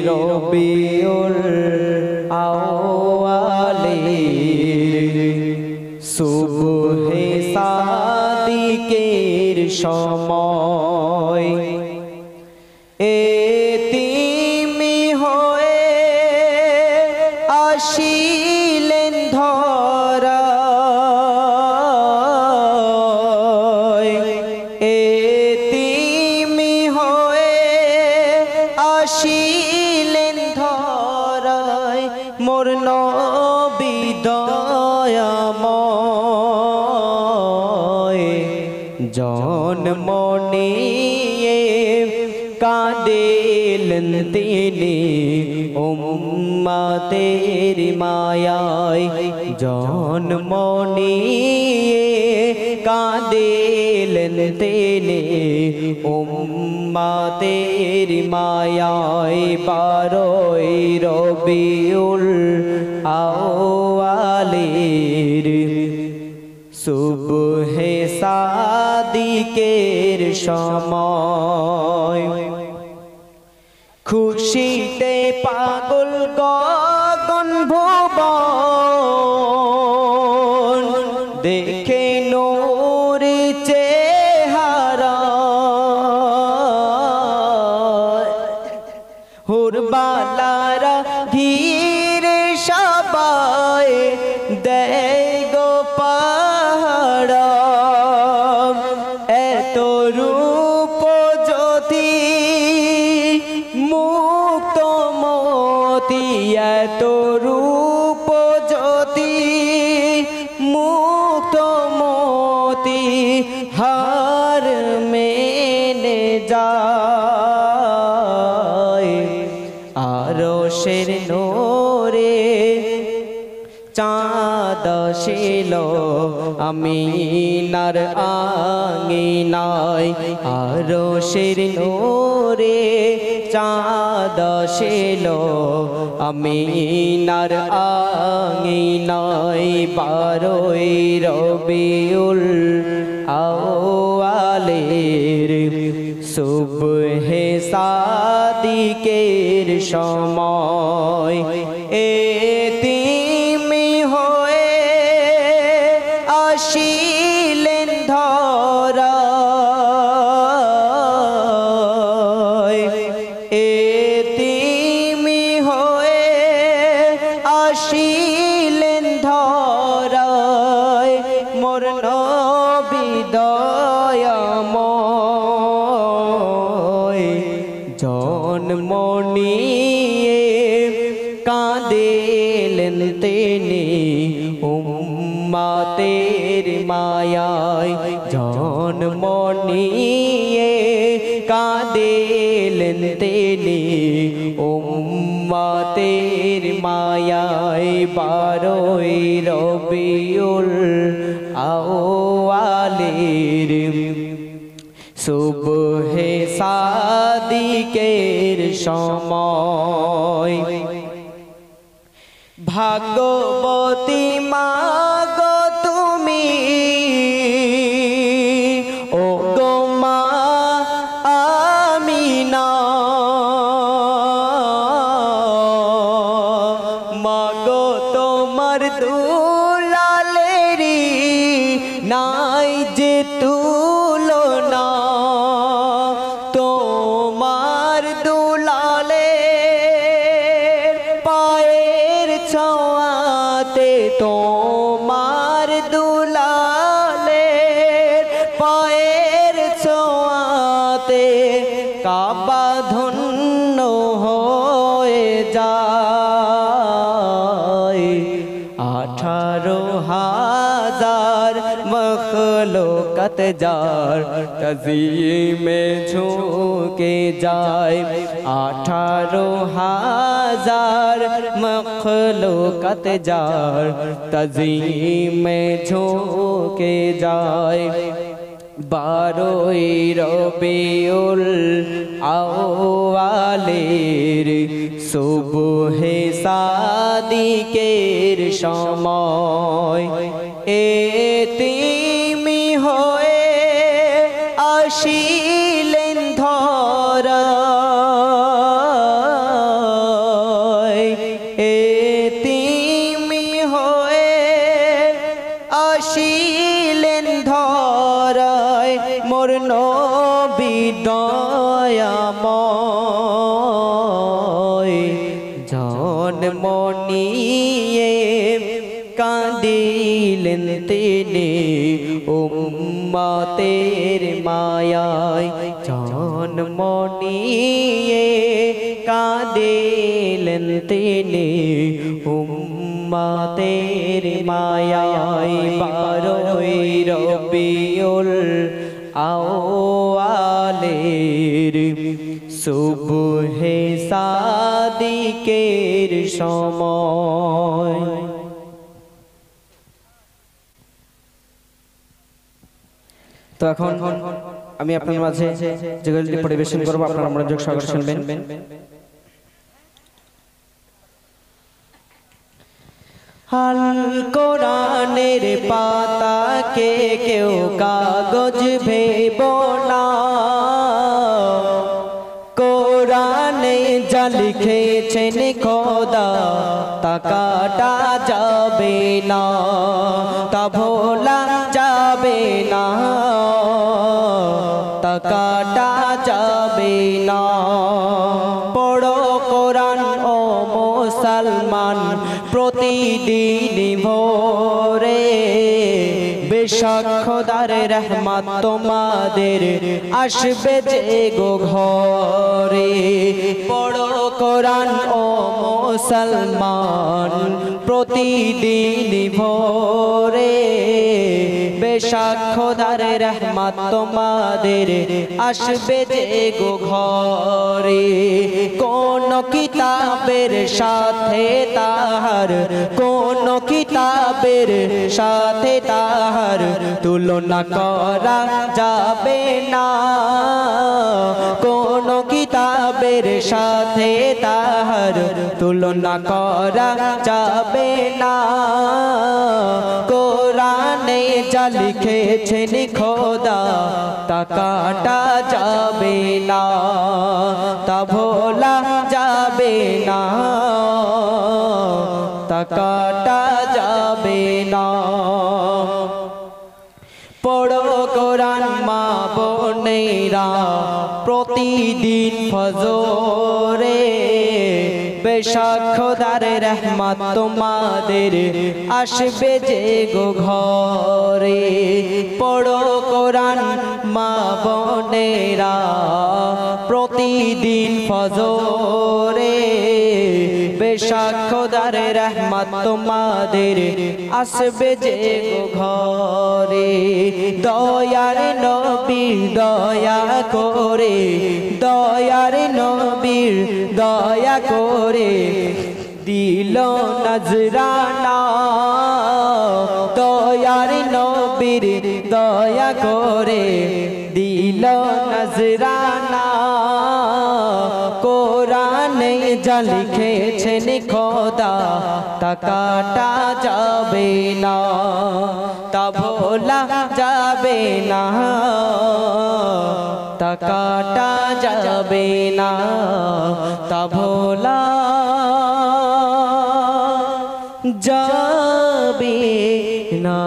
রবিউল আউয়ালের সুবহে সাদিকের সময় এতিমি হয়ে আসিলেন ধরায়, এতিমি হয়ে আসিলেন ধরায় মোর নবী দয়াময়। জন্ম নিয়ে কাঁদিলেন তিনি উম্মতের মায়ায়, জন্ম নিয়ে কাঁদিলেন তিনি উম্মতের মায়ায়। বারোই রবিউল আউয়ালের সুবহে সাদিকের সময় খুশিতে পাগল গগন ভুবন, দেখে নূর চেহারা হুরবালারা ধীরে সবাই দেয় গো পাহারা। এত রূপ জ্যোতি মুক্ত মতি, এত রূপ জ্যোতি মুক্ত মতি হার মেনে যায়। আরশের নূরে চাঁদ ছিল আমিনার আঙিনায়, আরশের নূরে চাঁদ ছিল আমিনার আঙিনায়। বারোই রবিউল আউয়ালের সুবহে সাদিকের সময় এতিমি হয়ে আসিলেন ধরায়, এতিমি হয়ে আসিলেন ধরায় মোর নবী দয়াময়। জন্ম নিয়ে কাঁদিলেন তিনি উম্মতের মায়ায়, জন্ম নিয়ে কাঁদিলেন তিনি উম্মতের মায়ায়। বারোই রবিউল আউয়ালের সুবহে সাদিকের সময় ভাগ্যবতী মা গো তুমি ও গো মা আমিনা, মা গো তোমার দুলালেরি নাই যে তুলনা, তোমার দুলালের পায়ের ছোঁয়াতে, তোমার দুলালের পায়ের ছোঁয়াতে কাবা ধন্য হয়ে যায়। 18,000 মখলুকাত যার তাজিমে ঝুঁকে যায়, 18,000 মখলুকাত যার তাজিমে ঝুঁকে যায়। বারোই রবিউল আউয়ালের সুবহে সাদিকের সময় এতিমি হয়ে আসিলেন ধরা মনিয়ে কাঁদিলেন তিনি উম্মতের মায়ায় জন্ম নিয়ে কাঁদিলেন তিনি উম্মতের মায়ায় 12ই রবিউল আউয়ালের সুবহে সাদিকের সময়। তো এখন আমি আপনার মাঝে যে গজলটি পরিবেশন করব, আপনারা মনোযোগ সহকারে শুনবেন। আল কোরআনের পাতাকে কেউ কাগজ ভেব না, কোরআনে যা লিখেছেন খোদা তা কাটা যাবে না, তা ভোলা যাবে না, তা কাটা যাবে না। পড়ো কোরআন ও মুসলমান প্রতিদিন ভোরে, বেশক খোদার রহমত তোমাদের আসবে যে গো ঘরে। পড়ো কোরআন ও মুসলমান প্রতিদিন ভোরে, বেশক খোদার রহমত তোমাদের আসবে যে গো ঘরে। কোন কিতাবের সাথে তাহার, কোন কিতাবের সাথে তাহার তুলনা করা যাবে না, কোন কিতাবের সাথে তাহার তুলনা করা যাবে না। কোরআনে যা লিখেছেন খোদা তা কাটা যাবে না, তা ভোলা যাবে না, তা কাটা যাবে না। পড়ো কোরআন মা বোনেরা প্রতিদিন ফজরে, বেশক খোদার রহমত তোমাদের আসবে যে গো ঘরে। পড়ো কোরআন মা বোনেরা প্রতিদিন ফজরে, বেশক খোদার রহমত তোমাদের আসবে যে গো ঘরে। দয়ার নবীর দয়া করে, দয়ার নবীর দয়া করে দিল নজরানা, দয়ার নবীর দয়া করে দিল নজরানা। কোরআনে যা লিখেছেন খোদা তা কাটা যাবে না, তা ভোলা যাবে না, তা কাটা যাবে না, তা ভোলা যাবে না।